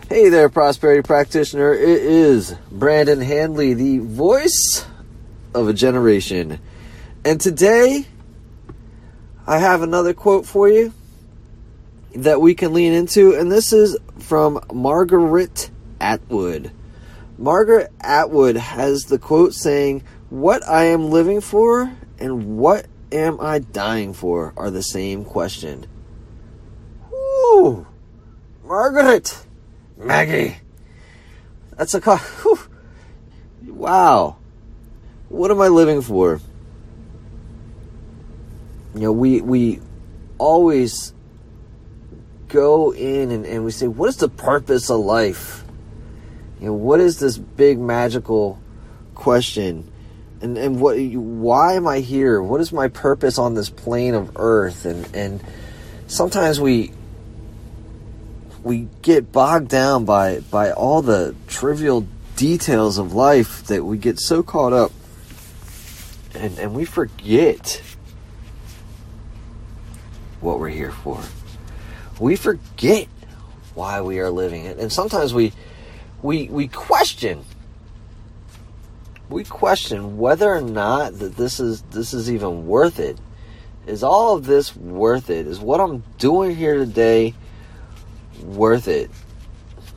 Hey there, prosperity practitioner. It is Brandon Handley, the voice of a generation. And today, I have another quote for you that we can lean into. And this is from Margaret Atwood. Margaret Atwood has the quote saying, "What I am living for and what am I dying for are the same question." Woo! Margaret! Maggie! That's a whew. Wow. What am I living for? You know, we always go in and we say, what is the purpose of life? You know, what is this big magical question? And why am I here? What is my purpose on this plane of earth? And sometimes we get bogged down by all the trivial details of life that we get so caught up and we forget what we're here for. We forget why we are living it. And sometimes we question whether or not that this is even worth it. Is all of this worth it? Is what I'm doing here today worth it?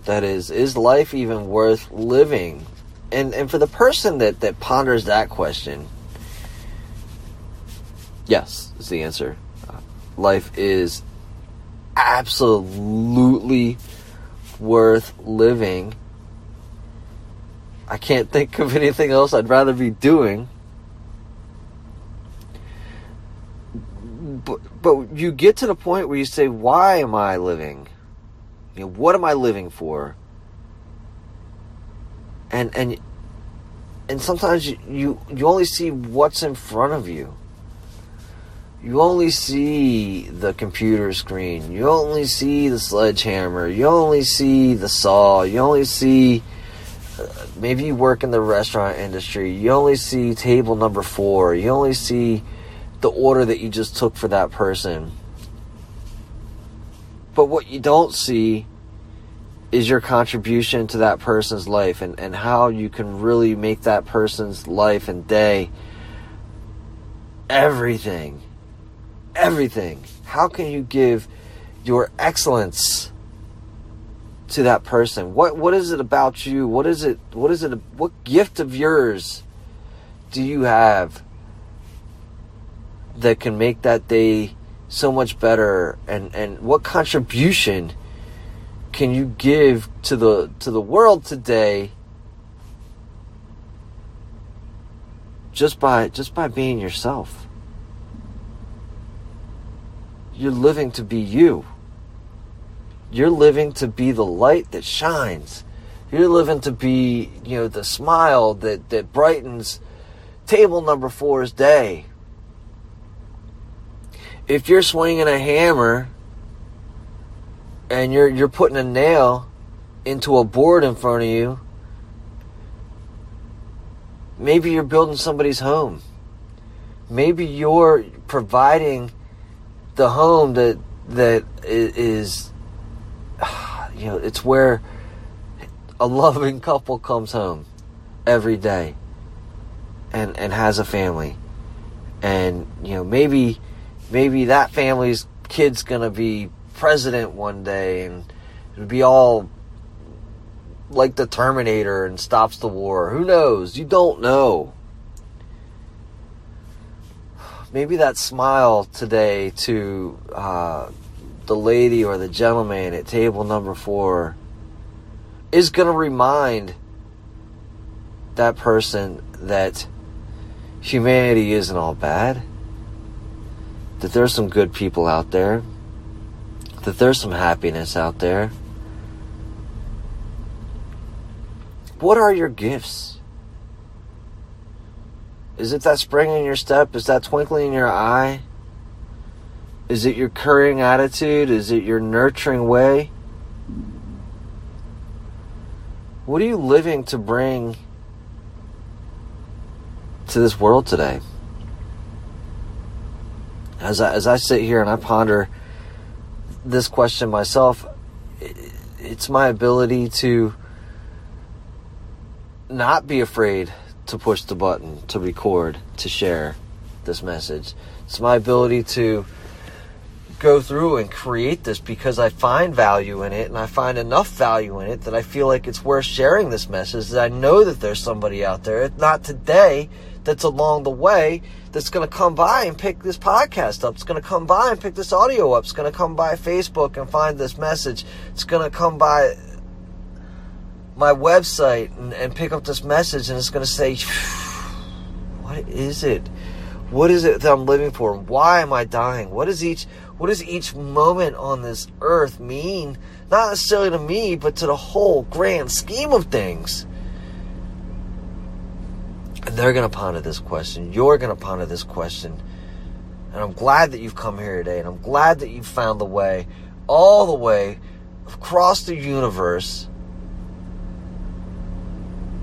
That is life even worth living? And for the person that ponders that question, yes, is the answer. Life is absolutely worth living. I can't think of anything else I'd rather be doing. But you get to the point where you say, why am I living? You know, what am I living for? And sometimes you only see what's in front of you. You only see the computer screen. You only see the sledgehammer. You only see the saw. You only see, maybe you work in the restaurant industry. You only see table number 4. You only see the order that you just took for that person. But what you don't see is your contribution to that person's life and how you can really make that person's life and day everything. Everything. How can you give your excellence to that person? What is it about you? What gift of yours do you have that can make that day so much better? And what contribution can you give to the world today just by being yourself? You're living to be you. You're living to be the light that shines. You're living to be, the smile that brightens table number 4's day. If you're swinging a hammer and you're putting a nail into a board in front of you, maybe you're building somebody's home. Maybe you're providing the home that is, it's where a loving couple comes home every day and has a family. And, maybe that family's kid's gonna be president one day and it'll be all like the Terminator and stops the war. Who knows? You don't know. Maybe that smile today to the lady or the gentleman at table number 4 is going to remind that person that humanity isn't all bad, that there's some good people out there, that there's some happiness out there. What are your gifts? Is it that spring in your step? Is that twinkling in your eye? Is it your caring attitude? Is it your nurturing way? What are you living to bring to this world today? As I sit here and I ponder this question myself, It's my ability to not be afraid to push the button, to record, to share this message. It's my ability to go through and create this because I find value in it, and I find enough value in it that I feel like it's worth sharing this message, that I know that there's somebody out there, if not today, that's along the way, that's going to come by and pick this podcast up. It's going to come by and pick this audio up. It's going to come by Facebook and find this message. It's going to come by my website and pick up this message, and it's going to say, what is it? What is it that I'm living for? Why am I dying? What does each moment on this earth mean? Not necessarily to me, but to the whole grand scheme of things. And they're going to ponder this question. You're going to ponder this question. And I'm glad that you've come here today. And I'm glad that you've found the way, all the way across the universe.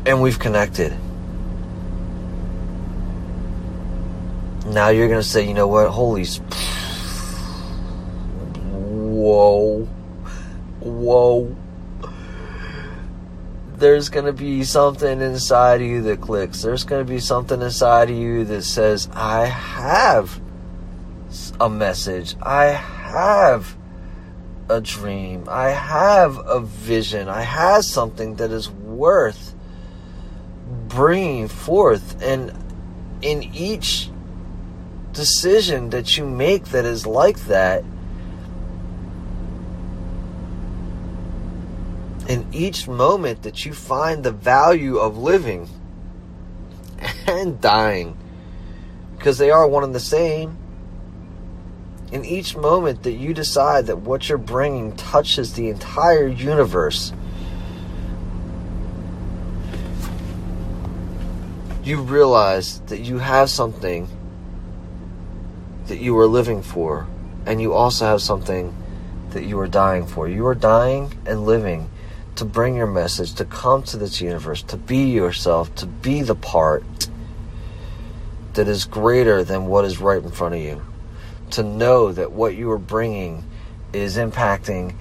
And we've connected. Now you're going to say, you know what? Whoa. There's going to be something inside of you that clicks. There's going to be something inside of you that says, I have a message. I have a dream. I have a vision. I have something that is worth bringing forth. And in each decision that you make that is like that, in each moment that you find the value of living and dying, because they are one and the same, in each moment that you decide that what you're bringing touches the entire universe, you realize that you have something that you are living for, and you also have something that you are dying for. You are dying and living to bring your message, to come to this universe, to be yourself, to be the part that is greater than what is right in front of you. To know that what you are bringing is impacting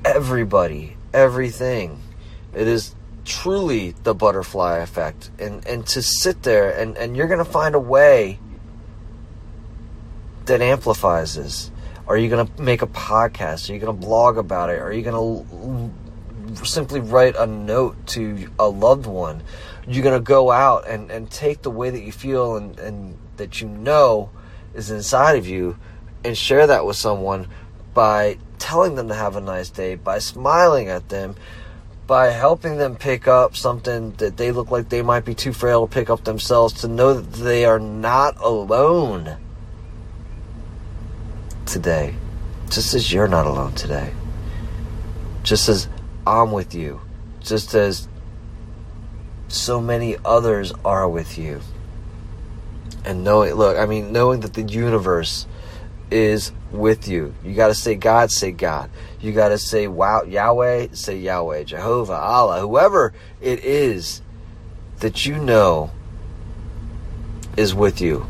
everybody, everything. It is truly the butterfly effect. And to sit there and you're going to find a way that amplifies this. Are you going to make a podcast? Are you going to blog about it? Are you going to simply write a note to a loved one? Are you going to go out and take the way that you feel and that you know is inside of you and share that with someone by telling them to have a nice day, by smiling at them, by helping them pick up something that they look like they might be too frail to pick up themselves, to know that they are not alone today, just as you're not alone today, just as I'm with you, just as so many others are with you. And knowing that the universe is with you. You got to say God, say God. You got to say wow, Yahweh, say Yahweh, Jehovah, Allah, whoever it is that you know is with you.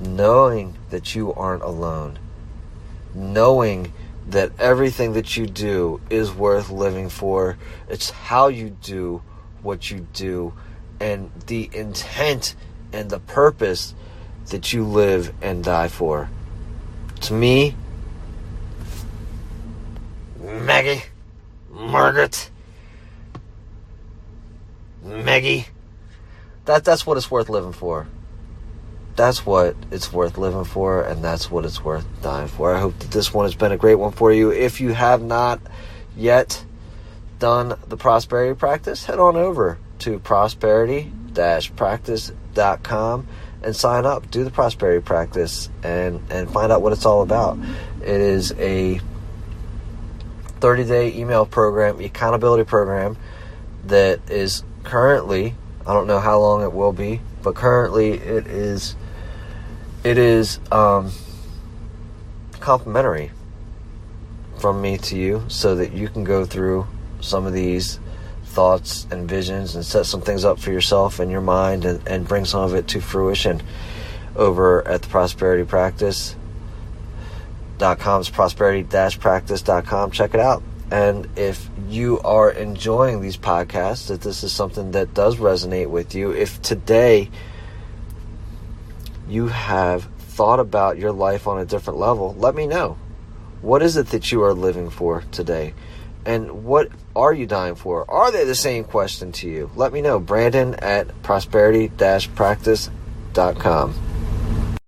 Knowing that you aren't alone. Knowing that everything that you do is worth living for. It's how you do what you do, and the intent and the purpose that you live and die for. To me, Margaret, Maggie, that's what it's worth living for. That's what it's worth living for, and that's what it's worth dying for. I hope that this one has been a great one for you. If you have not yet done the prosperity practice, head on over to prosperity-practice.com and sign up. Do the prosperity practice and find out what it's all about. It is a 30-day email program, accountability program that is currently, I don't know how long it will be, but currently it is complimentary from me to you, so that you can go through some of these thoughts and visions and set some things up for yourself in your mind and bring some of it to fruition over at the prosperity practice. is prosperity-practice.com. Check it out. And if you are enjoying these podcasts, if this is something that does resonate with you, if today you have thought about your life on a different level, let me know. What is it that you are living for today? And what are you dying for? Are they the same question to you? Let me know. Brandon at prosperity-practice.com.